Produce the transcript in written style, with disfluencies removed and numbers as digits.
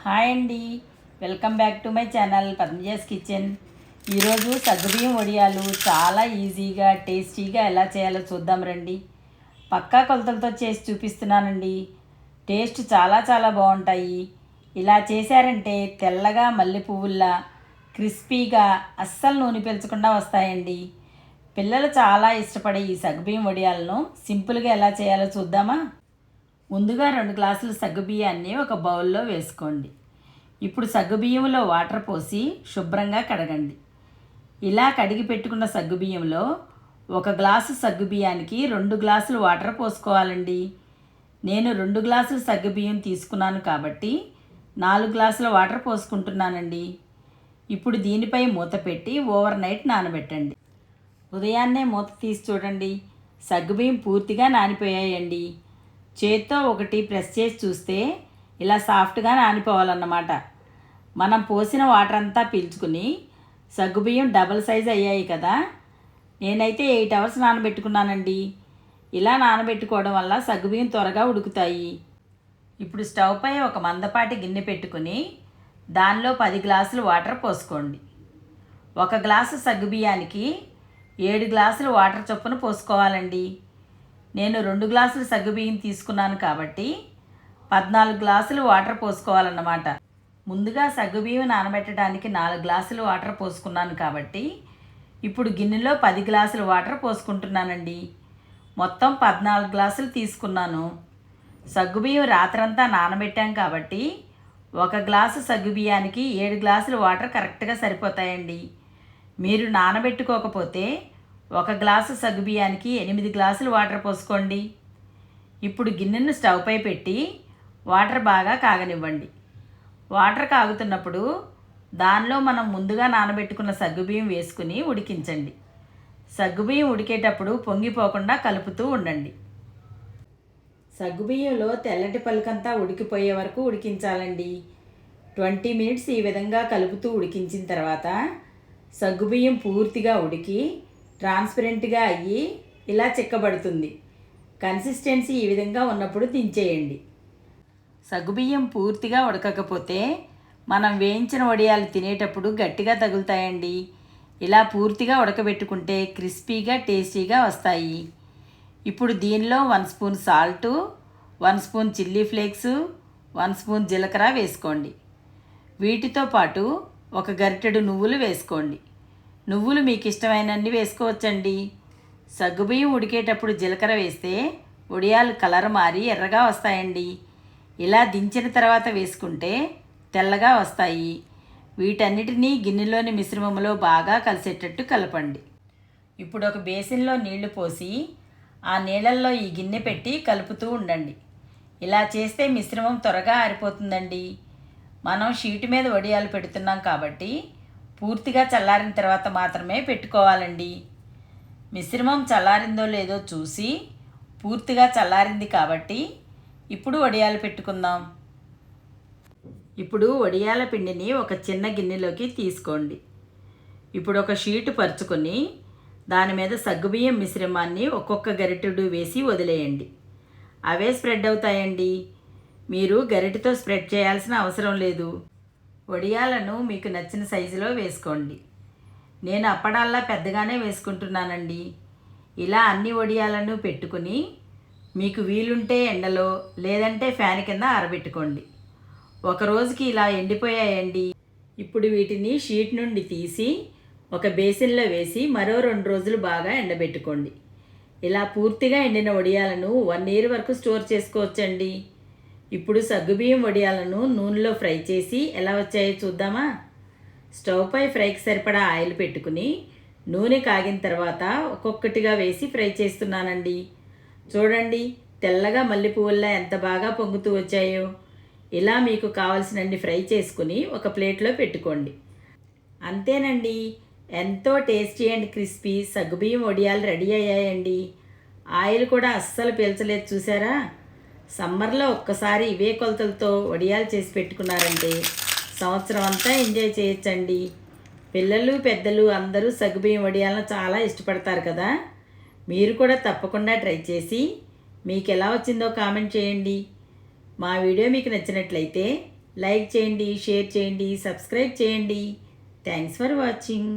Hi అండి, welcome back to my channel Padmaja's kitchen. ఈరోజు సగ్గుబియ్యం వడియాలు చాలా ఈజీగా టేస్టీగా ఎలా చేయాలో చూద్దాం రండి. పక్కా కొలతలతో చేసి చూపిస్తున్నానండి. టేస్ట్ చాలా చాలా బాగుంటాయి. ఇలా చేశారంటే తెల్లగా మల్లె పువ్వుల్లా క్రిస్పీగా అస్సలు నూనె పీల్చకుండా వస్తాయండి. పిల్లలు చాలా ఇష్టపడే ఈ సగ్గుబియ్యం వడియాలను సింపుల్గా ఎలా చేయాలో చూద్దామా. ముందుగా 2 గ్లాసుల సగ్గుబియ్యాన్ని ఒక బౌల్లో వేసుకోండి. ఇప్పుడు సగ్గుబియ్యంలో వాటర్ పోసి శుభ్రంగా కడగండి. ఇలా కడిగి పెట్టుకున్న సగ్గుబియ్యంలో 1 గ్లాసు సగ్గుబియ్యానికి 2 గ్లాసులు వాటర్ పోసుకోవాలండి. నేను 2 గ్లాసులు సగ్గుబియ్యం తీసుకున్నాను కాబట్టి 4 గ్లాసుల వాటర్ పోసుకుంటున్నానండి. ఇప్పుడు దీనిపై మూత పెట్టి ఓవర్ నైట్ నానబెట్టండి. ఉదయాన్నే మూత తీసి చూడండి, సగ్గుబియ్యం పూర్తిగా నానిపోయాయండి. చేత్తో ఒకటి ప్రెస్ చేసి చూస్తే ఇలా సాఫ్ట్గా నానిపోవాలన్నమాట. మనం పోసిన వాటర్ అంతా పీల్చుకుని సగ్గుబియ్యం డబల్ సైజ్ అయ్యాయి కదా. నేనైతే 8 అవర్స్ నానబెట్టుకున్నానండి. ఇలా నానబెట్టుకోవడం వల్ల సగ్గుబియ్యం త్వరగా ఉడుకుతాయి. ఇప్పుడు స్టవ్ పై ఒక మందపాటి గిన్నె పెట్టుకుని దానిలో 10 గ్లాసులు వాటర్ పోసుకోండి. 1 గ్లాసు సగ్గుబియ్యానికి 7 గ్లాసులు వాటర్ చొప్పున పోసుకోవాలండి. నేను 2 గ్లాసులు సగ్గుబియ్యం తీసుకున్నాను కాబట్టి 14 గ్లాసులు వాటర్ పోసుకోవాలన్నమాట. ముందుగా సగ్గుబియ్యం నానబెట్టడానికి 4 గ్లాసులు వాటర్ పోసుకున్నాను కాబట్టి ఇప్పుడు గిన్నెలో 10 గ్లాసులు వాటర్ పోసుకుంటున్నానండి. మొత్తం 14 గ్లాసులు తీసుకున్నాను. సగ్గుబియ్యం రాత్రంతా నానబెట్టాం కాబట్టి 1 గ్లాసు సగ్గుబియ్యానికి 7 గ్లాసులు వాటర్ కరెక్ట్గా సరిపోతాయండి. మీరు నానబెట్టుకోకపోతే 1 గ్లాసు సగ్గుబియ్యానికి 8 గ్లాసులు వాటర్ పోసుకోండి. ఇప్పుడు గిన్నెను స్టవ్ పై పెట్టి వాటర్ బాగా కాగనివ్వండి. వాటర్ కాగుతున్నప్పుడు దానిలో మనం ముందుగా నానబెట్టుకున్న సగ్గుబియ్యం వేసుకుని ఉడికించండి. సగ్గుబియ్యం ఉడికేటప్పుడు పొంగిపోకుండా కలుపుతూ ఉండండి. సగ్గుబియ్యంలో తెల్లటి పలుకంతా ఉడికిపోయే వరకు ఉడికించాలండి. 20 మినిట్స్ ఈ విధంగా కలుపుతూ ఉడికించిన తర్వాత సగ్గుబియ్యం పూర్తిగా ఉడికి ట్రాన్స్పరెంట్గా అయ్యి ఇలా చిక్కబడుతుంది. కన్సిస్టెన్సీ ఈ విధంగా ఉన్నప్పుడు దించేయండి. సగ్గుబియ్యం పూర్తిగా ఉడకకపోతే మనం వేయించిన వడియాలు తినేటప్పుడు గట్టిగా తగులుతాయండి. ఇలా పూర్తిగా ఉడకబెట్టుకుంటే క్రిస్పీగా టేస్టీగా వస్తాయి. ఇప్పుడు దీనిలో 1 spoon salt, 1 spoon chilli flakes, 1 spoon జీలకర్ర వేసుకోండి. వీటితో పాటు 1 గరిటెడు నువ్వులు వేసుకోండి. నువ్వులు మీకు ఇష్టమైనన్ని వేసుకోవచ్చండి. సగ్గుబియ్యం ఉడికేటప్పుడు జీలకర్ర వేస్తే వడియాలు కలర్ మారి ఎర్రగా వస్తాయండి. ఇలా దించిన తర్వాత వేసుకుంటే తెల్లగా వస్తాయి. వీటన్నిటినీ గిన్నెలోని మిశ్రమంలో బాగా కలిసేటట్టు కలపండి. ఇప్పుడు ఒక బేసిన్లో నీళ్లు పోసి ఆ నీళ్ళల్లో ఈ గిన్నె పెట్టి కలుపుతూ ఉండండి. ఇలా చేస్తే మిశ్రమం త్వరగా ఆరిపోతుందండి. మనం షీటు మీద వడియాలు పెడుతున్నాం కాబట్టి పూర్తిగా చల్లారిన తర్వాత మాత్రమే పెట్టుకోవాలండి. మిశ్రమం చల్లారిందో లేదో చూసి పూర్తిగా చల్లారింది కాబట్టి ఇప్పుడు వడియాలు పెట్టుకుందాం. ఇప్పుడు వడియాల పిండిని ఒక చిన్న గిన్నెలోకి తీసుకోండి. ఇప్పుడు ఒక షీటు పరుచుకొని దాని మీద సగ్గుబియ్యం మిశ్రమాన్ని ఒక్కొక్క గరిటెడు వేసి వదిలేయండి. అవే స్ప్రెడ్ అవుతాయండి. మీరు గరిటెతో స్ప్రెడ్ చేయాల్సిన అవసరం లేదు. వడియాలను మీకు నచ్చిన సైజులో వేసుకోండి. నేను అప్పడాల్లా పెద్దగానే వేసుకుంటున్నానండి. ఇలా అన్ని వడియాలను పెట్టుకుని మీకు వీలుంటే ఎండలో లేదంటే ఫ్యాన్ కింద ఆరబెట్టుకోండి. 1 రోజుకి ఇలా ఎండిపోయాయండి. ఇప్పుడు వీటిని షీట్ నుండి తీసి ఒక బేసిన్లో వేసి మరో 2 రోజులు బాగా ఎండబెట్టుకోండి. ఇలా పూర్తిగా ఎండిన వడియాలను 1 ఇయర్ వరకు స్టోర్ చేసుకోవచ్చండి. ఇప్పుడు సగ్గుబియ్యం వడియాలను నూనెలో ఫ్రై చేసి ఎలా వచ్చాయో చూద్దామా. స్టవ్ పై ఫ్రైకి సరిపడా ఆయిల్ పెట్టుకుని నూనె కాగిన తర్వాత ఒక్కొక్కటిగా వేసి ఫ్రై చేస్తున్నానండి. చూడండి, తెల్లగా మల్లె పువ్వుల్లా ఎంత బాగా పొంగుతూ వచ్చాయో. ఇలా మీకు కావలసినన్ని ఫ్రై చేసుకుని ఒక ప్లేట్లో పెట్టుకోండి. అంతేనండి, ఎంతో టేస్టీ అండ్ క్రిస్పీ సగ్గుబియ్యం వడియాలు రెడీ అయ్యాయండి. ఆయిల్ కూడా అస్సలు పీల్చలేదు చూసారా. సమ్మర్లో ఒక్కసారి ఇవే కొలతలతో వడియాలు చేసి పెట్టుకున్నారంటే సంవత్సరం అంతా ఎంజాయ్ చేయొచ్చండి. పిల్లలు పెద్దలు అందరూ సగ్గుబియ్యం వడియాలను చాలా ఇష్టపడతారు కదా. మీరు కూడా తప్పకుండా ట్రై చేసి మీకు ఎలా వచ్చిందో కామెంట్ చేయండి. మా వీడియో మీకు నచ్చినట్లయితే లైక్ చేయండి, షేర్ చేయండి, సబ్స్క్రైబ్ చేయండి. Thanks for watching.